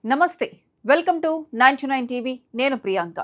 నమస్తే welcome to 99 TV నేను ప్రియాంక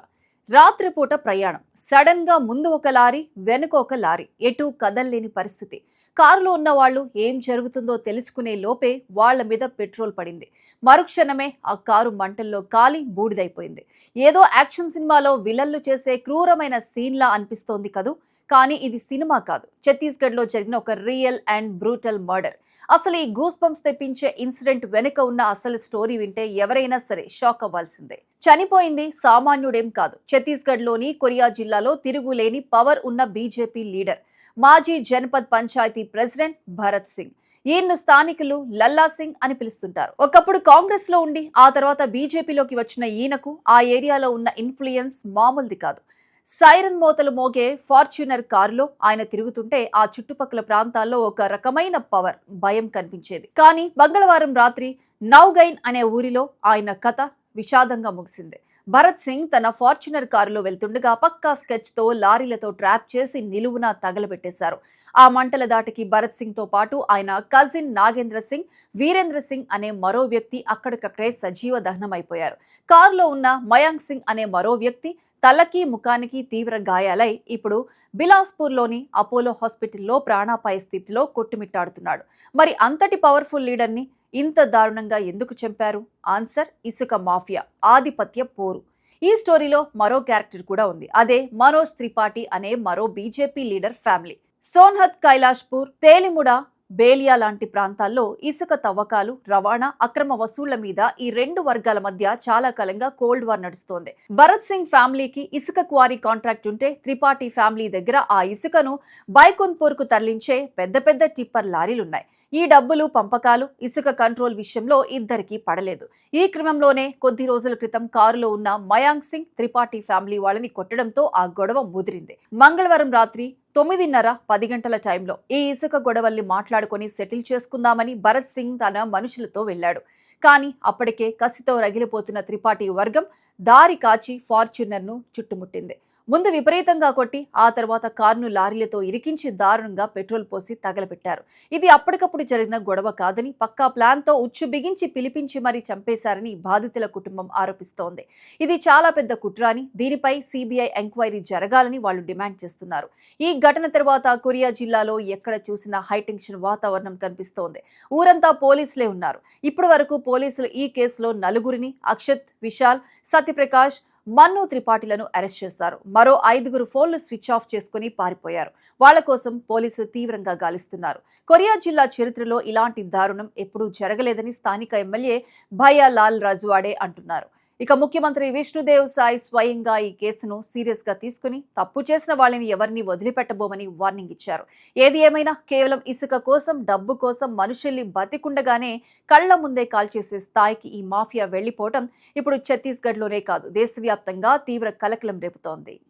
రాత్రిపూట ప్రయాణం సడన్ గా ముందు ఒక లారీ వెనుక ఒక లారీ ఎటు కదల్లేని పరిస్థితి కారులో ఉన్న వాళ్ళు ఏం జరుగుతుందో తెలుసుకునే లోపే వాళ్ళ మీద పెట్రోల్ పడింది మరుక్షణమే ఆ కారు మంటల్లో కాలి బూడిదైపోయింది ఏదో యాక్షన్ సినిమాలో విలన్లు చేసే క్రూరమైన సీన్లా అనిపిస్తోంది కదూ కానీ ఇది సినిమా కాదు ఛత్తీస్గఢ్ లో జరిగిన ఒక రియల్ అండ్ బ్రూటల్ మర్డర్ అసలు ఈ గూస్ బంప్స్ తెప్పించే ఇన్సిడెంట్ వెనుక ఉన్న అసలు స్టోరీ వింటే ఎవరైనా సరే షాక్ అవ్వాల్సిందే చనిపోయింది సామాన్యుడేం కాదు ఛత్తీస్గఢ్ లోని కొరియా జిల్లాలో తిరుగులేని పవర్ ఉన్న బీజేపీ లీడర్ మాజీ జనపద్ పంచాయతీ ప్రెసిడెంట్ భరత్ సింగ్ ఈయన్ను స్థానికులు లల్లా సింగ్ అని పిలుస్తుంటారు ఒకప్పుడు కాంగ్రెస్ లో ఉండి ఆ తర్వాత బీజేపీలోకి వచ్చిన ఈయనకు ఆ ఏరియాలో ఉన్న ఇన్ఫ్లుయెన్స్ మామూలుది కాదు సైరన్ మోతలు మోగే ఫార్చ్యూనర్ కారులో ఆయన తిరుగుతుంటే ఆ చుట్టుపక్కల ప్రాంతాల్లో ఒక రకమైన పవర్ భయం కనిపించేది కానీ మంగళవారం రాత్రి నౌగైన్ అనే ఊరిలో ఆయన కథ విషాదంగా ముగిసింది భరత్ సింగ్ తన ఫార్చ్యూనర్ కారులో వెళ్తుండగా పక్కా స్కెచ్ తో లారీలతో ట్రాప్ చేసి నిలువున తగలబెట్టేశారు ఆ మంటల దాటికి భరత్ సింగ్ తో పాటు ఆయన కజిన్ నాగేంద్ర సింగ్ వీరేంద్ర సింగ్ అనే మరో వ్యక్తి అక్కడికక్కడే సజీవ దహనమైపోయారు కారులో ఉన్న మయాంక్ సింగ్ అనే మరో వ్యక్తి తలకి ముఖానికి తీవ్ర గాయాలై ఇప్పుడు బిలాస్పూర్లోని అపోలో హాస్పిటల్లో ప్రాణాపాయ స్థితిలో కొట్టుమిట్టాడుతున్నాడు మరి అంతటి పవర్ఫుల్ లీడర్ని ఇంత దారుణంగా ఎందుకు చంపారు ఆన్సర్ ఇసుక మాఫియా ఆధిపత్య పోరు ఈ స్టోరీలో మరో క్యారెక్టర్ కూడా ఉంది అదే మనోజ్ త్రిపాఠి అనే మరో బీజేపీ లీడర్ ఫ్యామిలీ సోన్హత్ కైలాష్పూర్ తేలిముడ బేలియా లాంటి ప్రాంతాల్లో ఇసుక తవ్వకాలు రవాణా అక్రమ వసూళ్ల మీద ఈ రెండు వర్గాల మధ్య చాలా కాలంగా కోల్డ్ వార్ నడుస్తోంది భరత్ సింగ్ ఫ్యామిలీకి ఇసుక క్వారీ కాంట్రాక్ట్ ఉంటే త్రిపాఠి ఫ్యామిలీ దగ్గర ఆ ఇసుకను బైకుంత్పూర్ కు తరలించే పెద్ద పెద్ద టిప్పర్ లారీలున్నాయి ఈ డబ్బులు పంపకాలు ఇసుక కంట్రోల్ విషయంలో ఇద్దరికీ పడలేదు ఈ క్రమంలోనే కొద్ది రోజుల క్రితం కారులో ఉన్న మయాంక్ సింగ్ త్రిపాఠి ఫ్యామిలీ వాళ్ళని కొట్టడంతో ఆ గొడవ ముదిరింది మంగళవారం రాత్రి 9:30-10 గంటల టైంలో ఈ ఇసుక గొడవల్ని మాట్లాడుకొని సెటిల్ చేసుకుందామని భరత్ సింగ్ తన మనుషులతో వెళ్లాడు కానీ అప్పటికే కసితో రగిలిపోతున్న త్రిపాఠి వర్గం దారి కాచి ఫార్చ్యూనర్ ను చుట్టుముట్టింది ముందు విపరీతంగా కొట్టి ఆ తర్వాత కారును లారీలతో ఇరికించి దారుణంగా పెట్రోల్ పోసి తగలబెట్టారు ఇది అప్పటికప్పుడు జరిగిన గొడవ కాదని పక్కా ప్లాన్ తో ఉచ్చు బిగించి పిలిపించి మరీ చంపేశారని బాధితుల కుటుంబం ఆరోపిస్తోంది ఇది చాలా పెద్ద కుట్ర అని దీనిపై సిబిఐ ఎంక్వైరీ జరగాలని వాళ్ళు డిమాండ్ చేస్తున్నారు ఈ ఘటన తర్వాత కొరియా జిల్లాలో ఎక్కడ చూసినా హైటెన్షన్ వాతావరణం కనిపిస్తోంది ఊరంతా పోలీసులే ఉన్నారు ఇప్పటి వరకు పోలీసులు ఈ కేసులో నలుగురిని అక్షత్ విశాల్ సత్యప్రకాష్ మన్ను త్రిపాఠిలను అరెస్ట్ చేశారు మరో 5 ఫోన్లు స్విచ్ ఆఫ్ చేసుకుని పారిపోయారు వాళ్ల కోసం పోలీసులు తీవ్రంగా గాలిస్తున్నారు కొరియా జిల్లా చరిత్రలో ఇలాంటి దారుణం ఎప్పుడూ జరగలేదని స్థానిక ఎమ్మెల్యే భయ్యా లాల్ రాజవాడే అంటున్నారు ఇక ముఖ్యమంత్రి విష్ణుదేవ్ సాయ్ స్వయంగా ఈ కేసును సీరియస్ గా తీసుకుని తప్పు చేసిన వాళ్ళని ఎవరిని వదిలిపెట్టబోమని వార్నింగ్ ఇచ్చారు ఏది ఏమైనా కేవలం ఇసుక కోసం డబ్బు కోసం మనుషుల్ని బతికుండగానే కళ్ల ముందే కాల్చేసే స్థాయికి ఈ మాఫియా వెళ్లిపోవడం ఇప్పుడు ఛత్తీస్గఢ్ లోనే కాదు దేశవ్యాప్తంగా తీవ్ర కలకలం రేపుతోంది